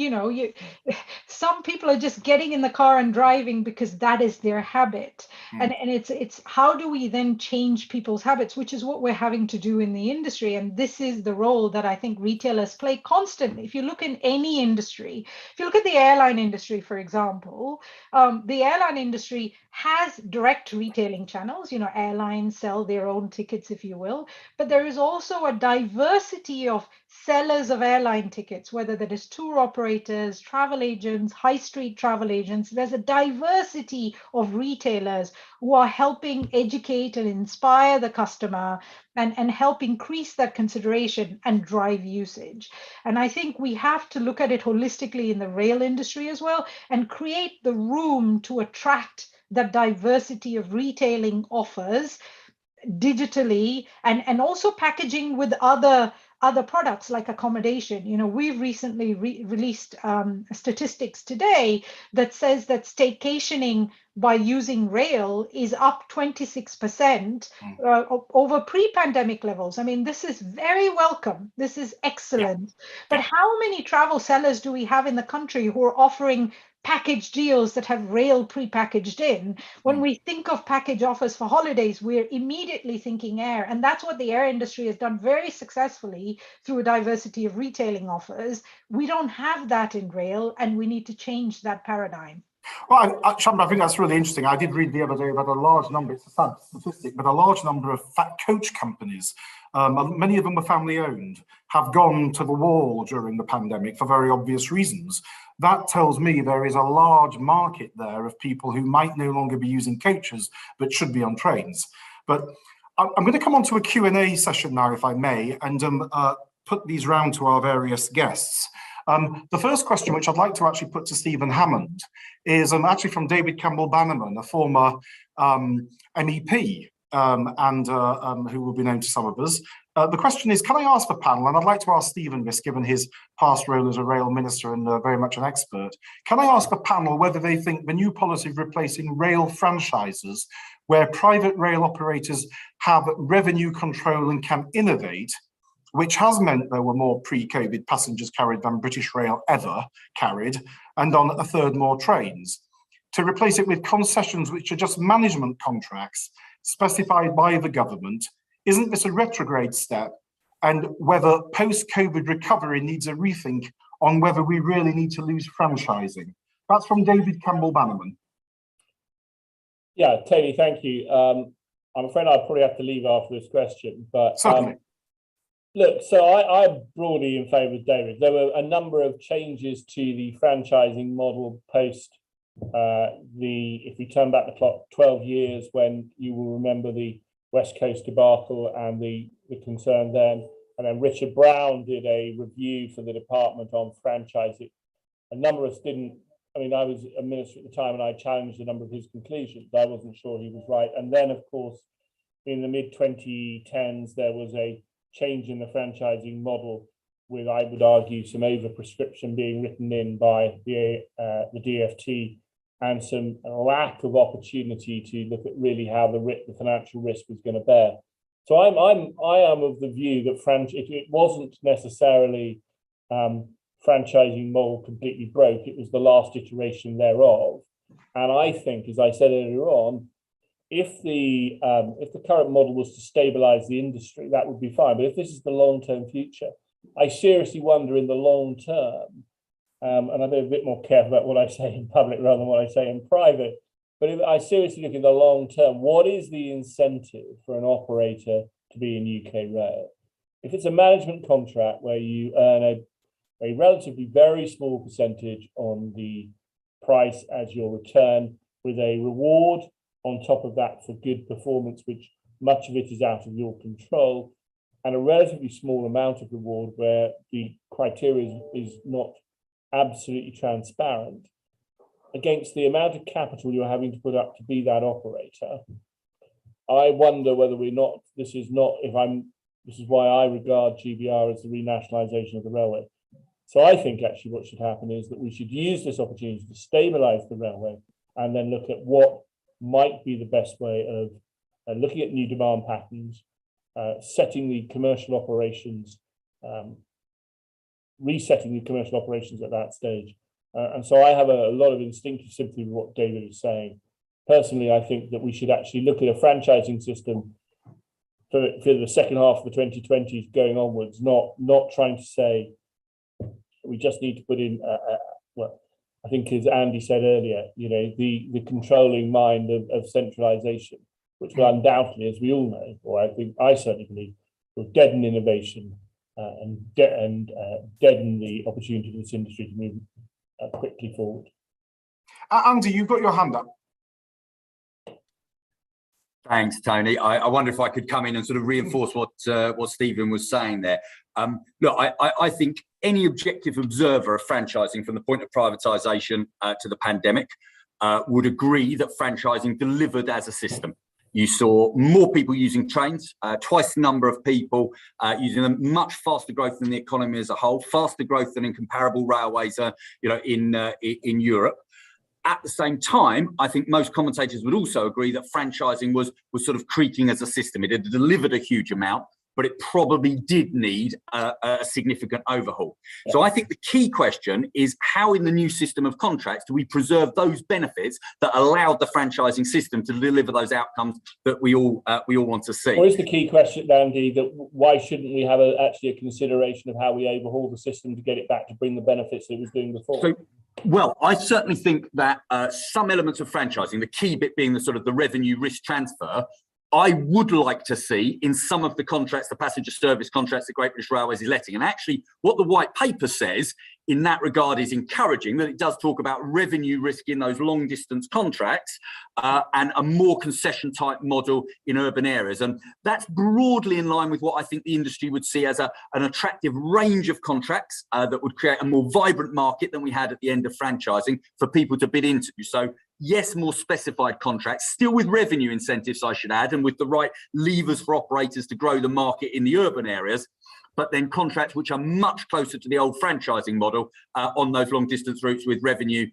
people are just getting in the car and driving because that is their habit. And it's how do we then change people's habits, which is what we're having to do in the industry. And this is the role that I think retailers play constantly. If you look in any industry, if you look at the airline industry, for example, the airline industry has direct retailing channels. Airlines sell their own tickets, if you will, but there is also a diversity of sellers of airline tickets, whether that is tour operators, travel agents, high street travel agents. There's a diversity of retailers who are helping educate and inspire the customer and help increase that consideration and drive usage. And I think we have to look at it holistically in the rail industry as well, and create the room to attract the diversity of retailing offers digitally, and also packaging with other products like accommodation. We've recently released statistics today that says that staycationing by using rail is up 26% over pre-pandemic levels. I mean, this is very welcome. This is excellent. But how many travel sellers do we have in the country who are offering package deals that have rail pre-packaged in? When we think of package offers for holidays, we're immediately thinking air. And that's what the air industry has done very successfully through a diversity of retailing offers. We don't have that in rail, and we need to change that paradigm. Well, Champa, I think that's really interesting. I did read the other day that a large number, it's a sad statistic, but a large number of coach companies, many of them were family owned, have gone to the wall during the pandemic for very obvious reasons. That tells me there is a large market there of people who might no longer be using coaches, but should be on trains. But I'm going to come on to a Q&A session now, if I may, and put these round to our various guests. The first question, which I'd like to actually put to Stephen Hammond, is actually from David Campbell-Bannerman, a former MEP, and who will be known to some of us. The question is, can I ask the panel, and I'd like to ask Stephen this, given his past role as a rail minister and very much an expert, can I ask the panel whether they think the new policy of replacing rail franchises, where private rail operators have revenue control and can innovate, which has meant there were more pre-COVID passengers carried than British Rail ever carried, and on a third more trains. To replace it with concessions which are just management contracts specified by the government, isn't this a retrograde step? And whether post-COVID recovery needs a rethink on whether we really need to lose franchising? That's from David Campbell-Bannerman. Yeah, Tony, thank you. I'm afraid I'll probably have to leave after this question, but Certainly. look, so I'm broadly in favour of David. There were a number of changes to the franchising model post if we turn back the clock 12 years, when you will remember the West Coast debacle and the concern then. And then Richard Brown did a review for the department on franchising. A number of us didn't. I mean, I was a minister at the time and I challenged a number of his conclusions. I wasn't sure he was right. And then, of course, in the mid-2010s, there was a change in the franchising model with, I would argue, some over-prescription being written in by the DFT and some lack of opportunity to look at really how the financial risk was going to bear. So I am of the view that it wasn't necessarily franchising model completely broke. It was the last iteration thereof. And I think, as I said earlier on, if the current model was to stabilize the industry, that would be fine. But if this is the long-term future, I seriously wonder in the long term, and I'm a bit more careful about what I say in public rather than what I say in private, but if I seriously look in the long term, what is the incentive for an operator to be in UK rail? If it's a management contract where you earn a relatively very small percentage on the price as your return, with a reward on top of that for good performance, which much of it is out of your control, and a relatively small amount of reward where the criteria is not absolutely transparent, against the amount of capital you're having to put up to be that operator, I wonder whether this is why I regard GBR as the renationalisation of the railway. So I think actually what should happen is that we should use this opportunity to stabilise the railway and then look at what might be the best way of looking at new demand patterns, setting the commercial operations, resetting the commercial operations at that stage. And so I have a lot of instinctive sympathy with what David is saying. Personally, I think that we should actually look at a franchising system for the second half of the 2020s going onwards, not trying to say we just need to put in, well, I think as Andy said earlier, the controlling mind of centralisation, which will undoubtedly, as we all know, or I certainly believe, will deaden innovation and deaden the opportunity for this industry to move quickly forward. Andy, you've got your hand up. Thanks, Tony. I wonder if I could come in and sort of reinforce what Stephen was saying there. Look, I think any objective observer of franchising from the point of privatisation to the pandemic would agree that franchising delivered as a system. You saw more people using trains, twice the number of people using them, much faster growth than the economy as a whole, faster growth than in comparable railways, in Europe. At the same time, I think most commentators would also agree that franchising was sort of creaking as a system. It had delivered a huge amount, but it probably did need a significant overhaul. So I think the key question is how in the new system of contracts do we preserve those benefits that allowed the franchising system to deliver those outcomes that we all want to see. What is the key question, Andy, that why shouldn't we have actually a consideration of how we overhaul the system to get it back to bring the benefits it was doing before? So, well, I certainly think that some elements of franchising, the key bit being the sort of the revenue risk transfer, I would like to see in some of the contracts, the passenger service contracts that Great British Railways is letting. And actually what the white paper says in that regard is encouraging, that it does talk about revenue risk in those long distance contracts and a more concession type model in urban areas. And that's broadly in line with what I think the industry would see as an attractive range of contracts that would create a more vibrant market than we had at the end of franchising for people to bid into. So yes, more specified contracts, still with revenue incentives, I should add, and with the right levers for operators to grow the market in the urban areas, but then contracts which are much closer to the old franchising model on those long distance routes with revenue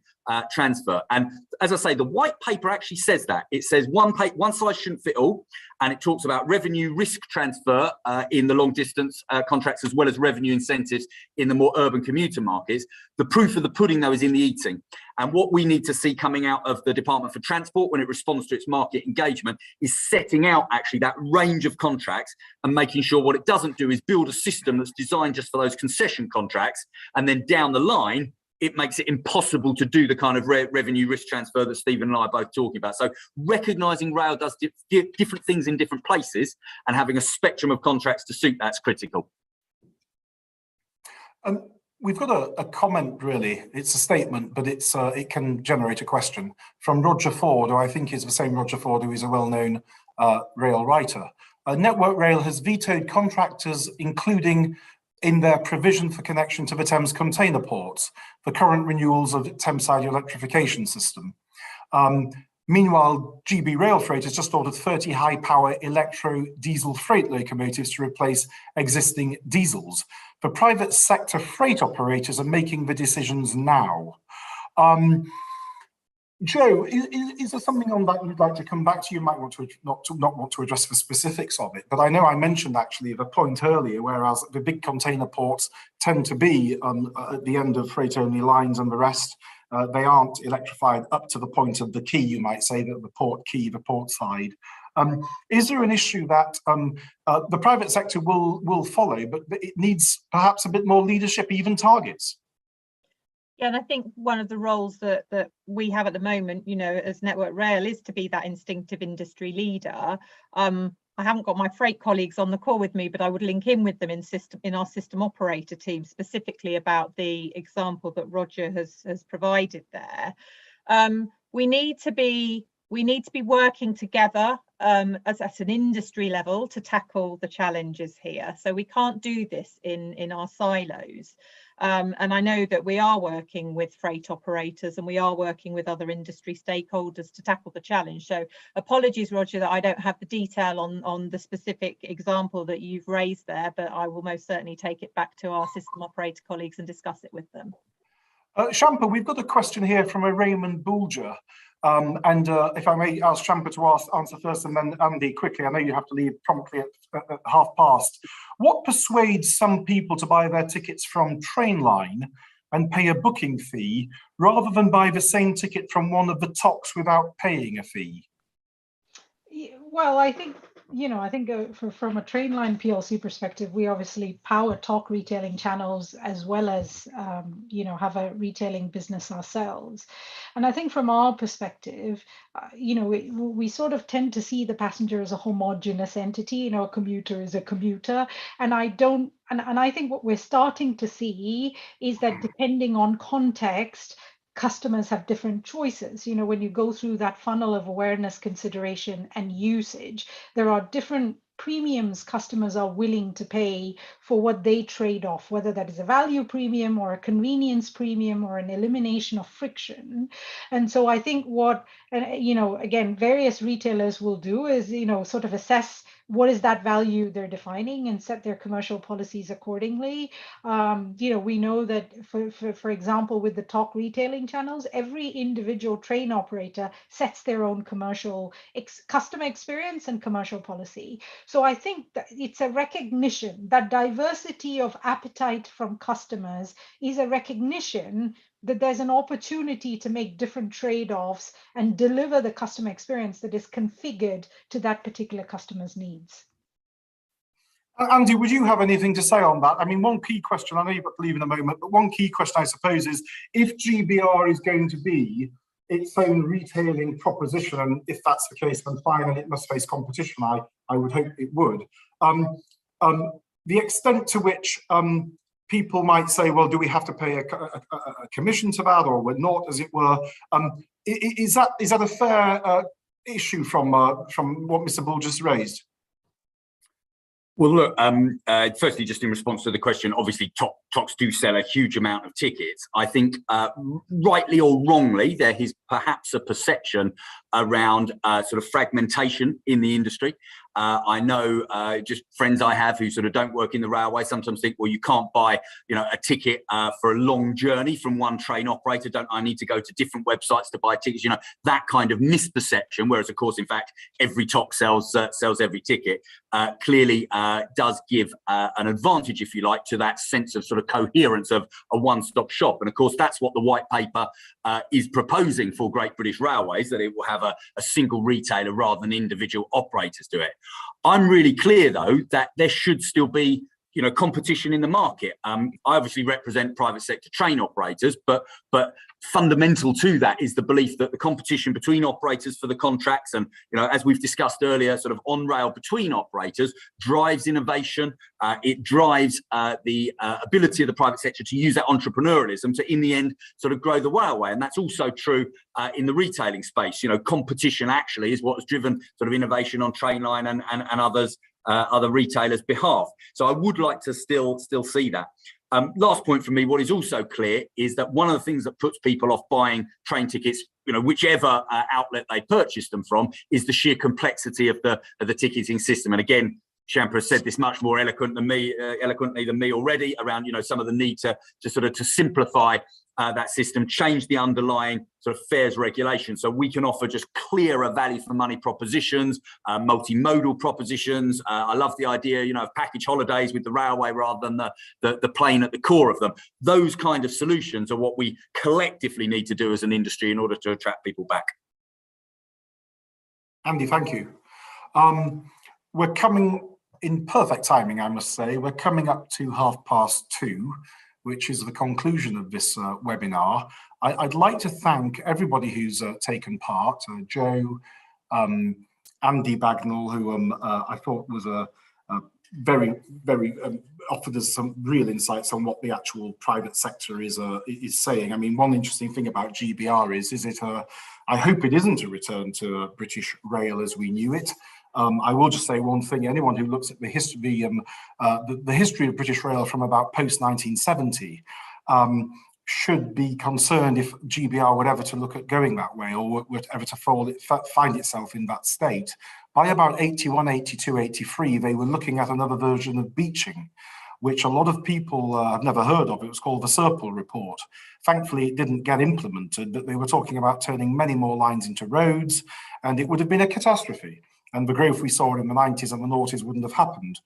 transfer. And as I say, the white paper actually says that. It says one size shouldn't fit all, and it talks about revenue risk transfer in the long distance contracts, as well as revenue incentives in the more urban commuter markets. The proof of the pudding, though, is in the eating. And what we need to see coming out of the Department for Transport when it responds to its market engagement is setting out actually that range of contracts and making sure what it doesn't do is build a system that's designed just for those concession contracts, and then down the line it makes it impossible to do the kind of revenue risk transfer that Stephen and I are both talking about. So recognising rail does different things in different places, and having a spectrum of contracts to suit that's critical. We've got a comment, really. It's a statement, but it can generate a question from Roger Ford, who I think is the same Roger Ford who is a well-known rail writer. Network Rail has vetoed contractors, including in their provision for connection to the Thames container ports, the current renewals of Thameside electrification system. Meanwhile, GB Rail Freight has just ordered 30 high-power electro-diesel freight locomotives to replace existing diesels. The private sector freight operators are making the decisions now. Joe, is there something on that you'd like to come back to? You might want to not want to address the specifics of it, but I know I mentioned actually the point earlier, whereas the big container ports tend to be at the end of freight-only lines, and the rest they aren't electrified up to the point of the quay, you might say, that the port quay, the port side. Is there an issue that the private sector will follow, but it needs perhaps a bit more leadership, even targets? Yeah, and I think one of the roles that we have at the moment, you know, as Network Rail, is to be that instinctive industry leader. I haven't got my freight colleagues on the call with me, but I would link in with them in our system operator team, specifically about the example that Roger has provided there. We need to be working together as at an industry level to tackle the challenges here. So we can't do this in our silos. And I know that we are working with freight operators and we are working with other industry stakeholders to tackle the challenge. So apologies, Roger, that I don't have the detail on the specific example that you've raised there, but I will most certainly take it back to our system operator colleagues and discuss it with them. Champa, we've got a question here from a Raymond Bulger. If I may ask Champa to answer first, and then Andy quickly. I know you have to leave promptly at past. What persuades some people to buy their tickets from Trainline and pay a booking fee rather than buy the same ticket from one of the TOCs without paying a fee? Well, I think, from a Trainline PLC perspective, we obviously power TOC retailing channels as well as, have a retailing business ourselves. And I think from our perspective, we sort of tend to see the passenger as a homogenous entity. A commuter is a commuter. And I think what we're starting to see is that depending on context, customers have different choices. When you go through that funnel of awareness, consideration, and usage, there are different premiums customers are willing to pay for what they trade off, whether that is a value premium or a convenience premium or an elimination of friction. And so I think what, again, various retailers will do is, sort of assess what is that value they're defining and set their commercial policies accordingly. We know that, for example, with the TOC retailing channels, every individual train operator sets their own commercial customer experience and commercial policy. So I think that it's a recognition that diversity of appetite from customers is a recognition that there's an opportunity to make different trade-offs and deliver the customer experience that is configured to that particular customer's needs. Andy, would you have anything to say on that? I mean, one key question, I know you've got to leave in a moment, but one key question, I suppose, is if GBR is going to be its own retailing proposition, and if that's the case, then fine, and it must face competition, I would hope it would. The extent to which people might say, well, do we have to pay a commission to that, or we're not, as it were? Is that a fair issue from what Mr. Bull just raised? Well, look, firstly, just in response to the question, obviously TOCs do sell a huge amount of tickets. I think rightly or wrongly, there is perhaps a perception around sort of fragmentation in the industry. I know just friends I have who sort of don't work in the railway sometimes think, well, you can't buy, a ticket for a long journey from one train operator. Don't I need to go to different websites to buy tickets? That kind of misperception. Whereas, of course, in fact, every TOC sells every ticket. Clearly does give an advantage, if you like, to that sense of sort of coherence of a one-stop shop. And of course, that's what the white paper is proposing for Great British Railways, that it will have a single retailer rather than individual operators do it. I'm really clear, though, that there should still be competition in the market. I obviously represent private sector train operators, but fundamental to that is the belief that the competition between operators for the contracts and, as we've discussed earlier, sort of on rail between operators drives innovation. It drives the ability of the private sector to use that entrepreneurialism to, in the end, sort of grow the railway. And that's also true in the retailing space. Competition actually is what has driven sort of innovation on Trainline and others. Other retailers' behalf. So I would like to still see that. Last point for me, what is also clear is that one of the things that puts people off buying train tickets, whichever outlet they purchase them from, is the sheer complexity of the ticketing system. And again, Champa has said this much more eloquently than me already around, some of the need to simplify that system, change the underlying sort of fares regulation so we can offer just clearer value for money propositions, multimodal propositions. I love the idea, of package holidays with the railway rather than the plane at the core of them. Those kind of solutions are what we collectively need to do as an industry in order to attract people back. Andy, thank you. We're coming in perfect timing, I must say. We're coming up to 2:30, which is the conclusion of this webinar. I'd like to thank everybody who's taken part, Joe, Andy Bagnall, who I thought was a very offered us some real insights on what the actual private sector is saying. I mean, one interesting thing about GBR is it I hope it isn't a return to British Rail as we knew it. I will just say one thing: anyone who looks at the history, the history of British Rail from about post 1970, should be concerned if GBR were ever to look at going that way, or were ever to find itself in that state. By about 81, 82, 83, they were looking at another version of beaching, which a lot of people have never heard of. It was called the Serpil Report. Thankfully, it didn't get implemented, but they were talking about turning many more lines into roads, and it would have been a catastrophe. And the growth we saw in the 90s and the noughties wouldn't have happened.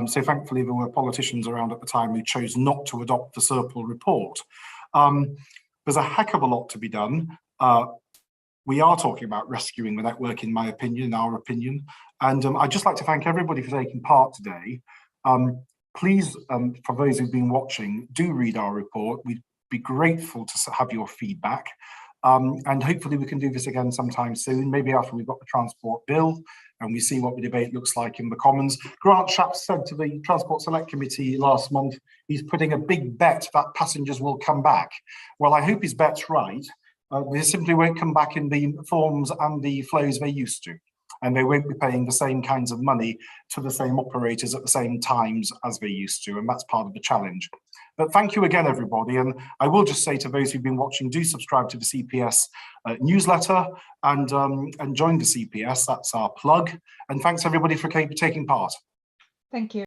So thankfully, there were politicians around at the time who chose not to adopt the Serpil Report. There's a heck of a lot to be done. We are talking about rescuing the network, in my opinion, in our opinion. And I'd just like to thank everybody for taking part today. Please, for those who've been watching, do read our report. We'd be grateful to have your feedback. And hopefully we can do this again sometime soon, maybe after we've got the transport bill and we see what the debate looks like in the Commons. Grant Shapps said to the Transport Select Committee last month, he's putting a big bet that passengers will come back. Well, I hope his bet's right. They simply won't come back in the forms and the flows they used to. And they won't be paying the same kinds of money to the same operators at the same times as they used to. And that's part of the challenge. But thank you again, everybody. And I will just say to those who've been watching, do subscribe to the CPS newsletter and join the CPS. That's our plug. And thanks, everybody, for taking part. Thank you.